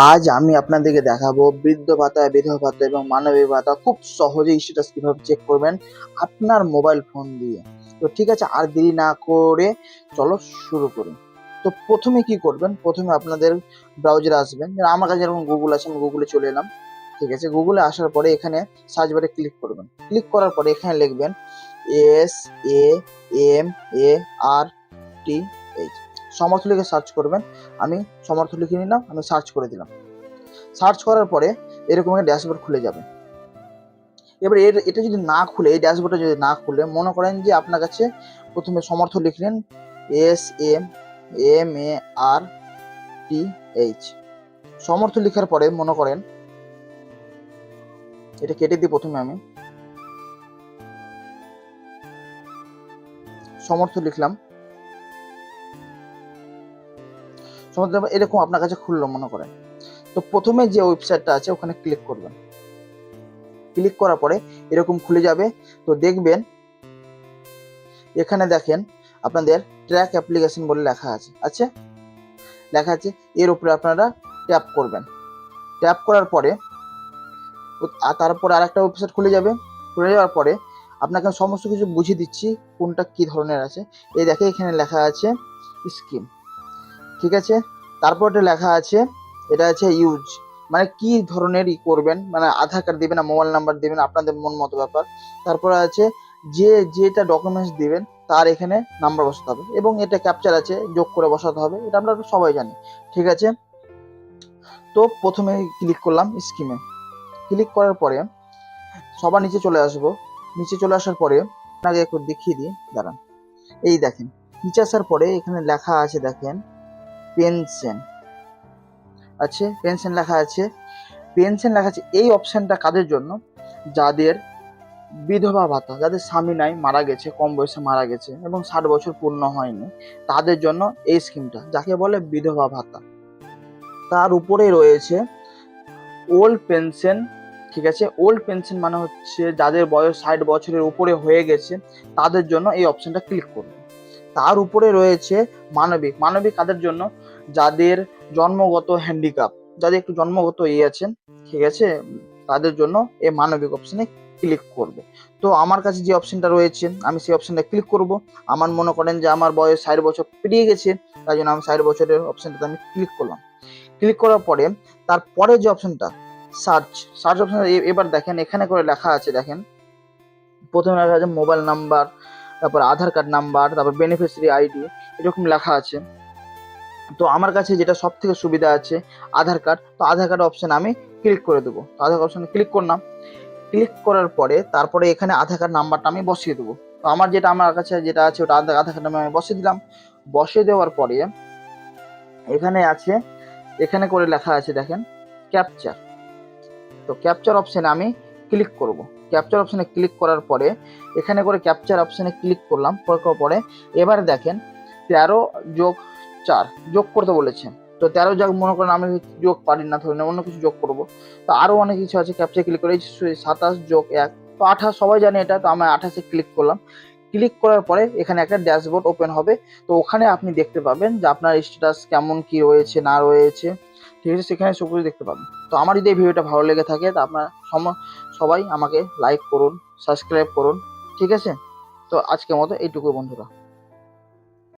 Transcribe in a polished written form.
আজ আমি আপনাদেরকে দেখাবো বৃদ্ধ ভাতা, বিধবা ভাতা এবং মানবিক ভাতা খুব সহজেই স্ট্যাটাস কিভাবে চেক করবেন আপনার মোবাইল ফোন দিয়ে। তো ঠিক আছে, আর দেরি না করে চলো শুরু করি। তো প্রথমে কি করবেন, প্রথমে আপনাদের ব্রাউজারে আসবেন। আমার কাছে যেরকম গুগল আছে, আমি গুগলে চলে এলাম। ঠিক আছে, গুগলে আসার পরে এখানে সার্চ বারে ক্লিক করবেন। ক্লিক করার পরে এখানে লিখবেন SAMARTH, সমর্থ লিখে সার্চ করবেন। আমি সমর্থ লিখে নিলাম, আমি সার্চ করে দিলাম। সার্চ করার পরে এরকম একটা ড্যাশবোর্ড খুলে যাবে। এবার এটা যদি না খুলে, এই ড্যাশবোর্ডটা যদি না খুলে, মনে করেন যে আপনার কাছে প্রথমে সমর্থ লিখলেন SAMARTH, সমর্থ লেখার পরে মনে করেন এটা কেটে দিই। প্রথমে আমি সমর্থ লিখলাম, সমর্থ এরকম আপনার কাছে খুললো মনে করেন। তো প্রথমে যে ওয়েবসাইটটা আছে ওখানে ক্লিক করবেন। ক্লিক করার পরে এরকম খুলে যাবে। তো দেখবেন এখানে দেখেন আপনাদের ট্র্যাক অ্যাপ্লিকেশন বলে লেখা আছে, লেখা আছে। এর উপরে আপনারা ট্যাপ করবেন। ট্যাপ করার পরে তারপরে আরেকটা ওয়েবসাইট খুলে যাবে। খুলে যাওয়ার পরে আপনাকে সমস্ত কিছু বুঝিয়ে দিচ্ছি কোনটা কি ধরনের আছে। এই দেখে এখানে লেখা আছে স্কিম, ঠিক আছে। তারপর এটা লেখা আছে, এটা আছে ইউজ, মানে কি ধরনের করবেন, মানে আধার কার্ড দিবেন না মোবাইল নাম্বার দিবেন, আপনাদের মন মতো ব্যাপার। তারপরে আছে যেটা ডকুমেন্টস দিবেন তার এখানে নাম্বার বসাতে হবে, এবং এটা ক্যাপচার আছে যোগ করে বসাতে হবে। এটা আমরা সবাই জানি, ঠিক আছে। তো প্রথমে ক্লিক করলাম স্কিমে। ক্লিক করার পরে সবার নিচে চলে আসবো। নিচে চলে আসার পরে আপনাকে একটু দেখিয়ে দিই, দাঁড়ান। এই দেখেন নিচে আসার পরে এখানে লেখা আছে, দেখেন পেনশন আছে, পেনশন লেখা আছে। পেনশন লেখা আছে, এই অপশনটা কাদের জন্য? যাদের বিধবা ভাতা, যাদের স্বামী নাই, মারা গেছে, কম বয়সে মারা গেছে এবং 60 বছর পূর্ণ হয়নি, তাদের জন্য এই স্কিমটা, যাকে বলে বিধবা ভাতা। তার উপরে রয়েছে ওল্ড পেনশন, ঠিক আছে। ওল্ড পেনশন মানে হচ্ছে যাদের বয়স 60 বছরের উপরে হয়ে গেছে, তাদের জন্য এই অপশনটা ক্লিক করবে। তার উপরে রয়েছে মানবিক। মানবিক কাদের জন্য? যাদের জন্মগত হ্যান্ডিক্যাপ, যাদের একটু জন্মগত আছেন, ঠিক আছে, তাদের জন্য এই মানবিক অপশনে ক্লিক করবে। তো আমার কাছে যে অপশনটা রয়েছে আমি সেই অপশনটা ক্লিক করব। আমার মনে করেন যে আমার বয়স 60 বছর পেরিয়ে গেছে, তাই জন্য আমি 60 বছরের অপশনটাতে আমি ক্লিক করলাম। ক্লিক করার পরে তারপরে যে অপশনটা সার্চ অপশন, এবার দেখেন এখানে করে লেখা আছে, দেখেন প্রথমে লেখা আছে মোবাইল নাম্বার, তারপর আধার কার্ড নাম্বার, তারপর বেনিফিশিয়ারি আইডি, এরকম লেখা আছে। তো আমার কাছে যেটা সব থেকে সুবিধা আছে আধার কার্ড, তো আধার কার্ড অপশন আমি ক্লিক করে দেবো। তো আধার কার্ড অপশনে ক্লিক করলাম। ক্লিক করার পরে তারপরে এখানে আধার কার্ড নাম্বারটা আমি বসিয়ে দেবো। তো আমার কাছে যেটা আছে ওটা আধার কার্ড নাম্বার আমি বসিয়ে দিলাম। বসিয়ে দেওয়ার পরে এখানে আছে, এখানে করে লেখা আছে, দেখেন ক্যাপচার। তো ক্যাপচার অপশনে আমি ক্লিক করব। ক্যাপচার অপশনে ক্লিক করার পরে এখানে করে ক্যাপচার অপশনে ক্লিক করলাম। পরে এবার দেখেন 13+4 যোগ করতে বলেছে। তো 13 যোগ, মনে করেন আমি যোগ পারি না, ধরে অন্য কিছু যোগ করব। তো আরও অনেক কিছু আছে, ক্যাপচার ক্লিক করে 27+1, তো 28, সবাই জানে এটা। তো আমি 28-এ ক্লিক করলাম। ক্লিক করার পরে এখানে একটা ড্যাশবোর্ড ওপেন হবে। তো ওখানে আপনি দেখতে পাবেন যে আপনার স্ট্যাটাস কেমন কি রয়েছে না রয়েছে, ঠিক আছে, সেখানে সব কিছু দেখতে পাবেন। তো আমার যদি এই ভিডিওটা ভালো লেগে থাকে তো আপনার সবাই আমাকে লাইক করুন, সাবস্ক্রাইব করুন, ঠিক আছে। তো আজকের মতো এইটুকু বন্ধুরা।